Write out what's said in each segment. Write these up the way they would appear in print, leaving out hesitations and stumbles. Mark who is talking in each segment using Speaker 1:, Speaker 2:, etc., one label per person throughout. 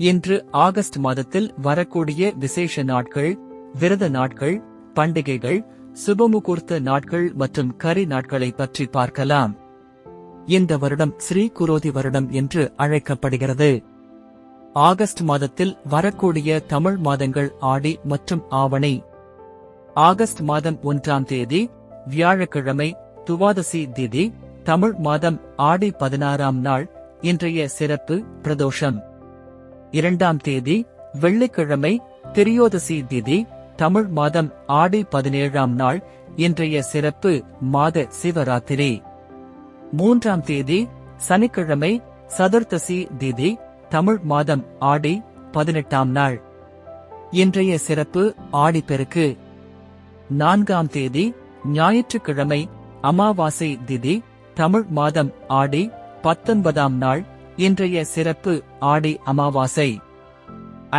Speaker 1: இன்று ஆகஸ்ட் மாதத்தில் வரக்கூடிய விசேஷ நாட்கள், விரத நாட்கள், பண்டிகைகள், சுபமுகூர்த்த நாட்கள் மற்றும் கரி நாட்களை பற்றி பார்க்கலாம். இந்த வருடம் ஸ்ரீ குரோதி வருடம் என்று அழைக்கப்படுகிறது. ஆகஸ்ட் மாதத்தில் வரக்கூடிய தமிழ் மாதங்கள் ஆடி மற்றும் ஆவணி. ஆகஸ்ட் மாதம் 1ஆம் தேதி வியாழக்கிழமை துவாதசி திதி, தமிழ் மாதம் ஆடி 16ஆம் நாள். இன்றைய சிறப்பு பிரதோஷம். 2ஆம் தேதி வெள்ளிக்கிழமை திரியோதசி திதி, தமிழ் மாதம் ஆடி 17ஆம் நாள். இன்றைய சிறப்பு மாத சிவராத்திரி. 3ஆம் தேதி சனிக்கிழமை சதுர்த்தசி திதி, தமிழ் மாதம் ஆடி 18ஆம் நாள். இன்றைய சிறப்பு ஆடிப்பெருக்கு. 4ஆம் தேதி ஞாயிற்றுக்கிழமை அமாவாசை திதி, தமிழ் மாதம் ஆடி 19ஆம் நாள். இன்றைய சிறப்பு ஆடி அமாவாசை.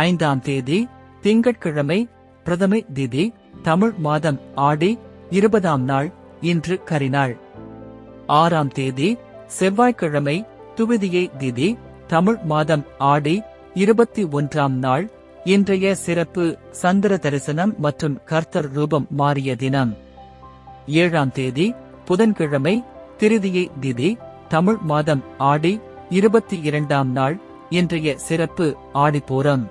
Speaker 1: 5ஆம் தேதி திங்கட்கிழமை பிரதமை திதி, தமிழ் மாதம் ஆடி 20ஆம் நாள். இன்று கரிநாள். 6ஆம் தேதி செவ்வாய்க்கிழமை துவிதியை திதி, தமிழ் மாதம் ஆடி 21ஆம் நாள். இன்றைய சிறப்பு சந்திர தரிசனம் மற்றும் கர்த்தர் ரூபம் மாறிய தினம். 7ஆம் தேதி புதன்கிழமை திருதியை திதி, தமிழ் மாதம் ஆடி 22ஆம் நாள். இன்றைய சிறப்பு ஆடிப்பூரம்.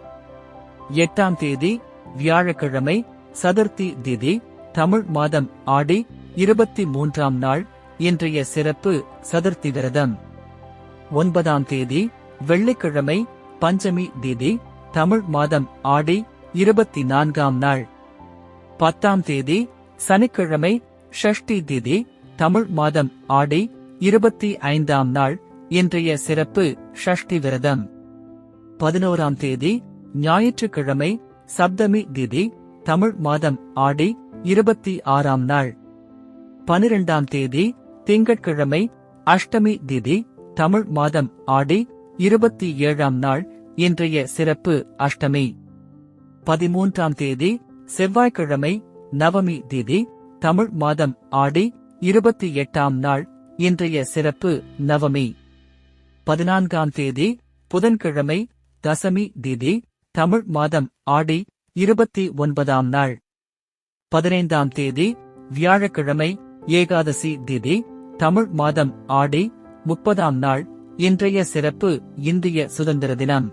Speaker 1: 8ஆம் தேதி வியாழக்கிழமை சதுர்த்தி திதி, தமிழ் மாதம் ஆடி 23ஆம் நாள். இன்றைய சிறப்பு சதுர்த்தி விரதம். 9ஆம் தேதி வெள்ளிக்கிழமை பஞ்சமி திதி, தமிழ் மாதம் ஆடி 24ஆம் நாள். 10ஆம் தேதி சனிக்கிழமை ஷஷ்டி திதி, தமிழ் மாதம் ஆடி 25ஆம் நாள். இன்றைய சிறப்பு ஷஷ்டி விரதம். 11ஆம் தேதி ஞாயிற்றுக்கிழமை சப்தமி திதி, தமிழ் மாதம் ஆடி 26ஆம் நாள். 12ஆம் தேதி திங்கட்கிழமை அஷ்டமி திதி, தமிழ் மாதம் ஆடி 27ஆம் நாள். இன்றைய சிறப்பு அஷ்டமி. 13ஆம் தேதி செவ்வாய்க்கிழமை நவமி திதி, தமிழ் மாதம் ஆடி 28ஆம் நாள். இன்றைய சிறப்பு நவமி. 14ஆம் தேதி புதன்கிழமை தசமி திதி, தமிழ் மாதம் ஆடி 29ஆம் நாள். 15ஆம் தேதி வியாழக்கிழமை ஏகாதசி திதி, தமிழ் மாதம் ஆடி 30ஆம் நாள். இன்றைய சிறப்பு இந்திய சுதந்திர தினம்.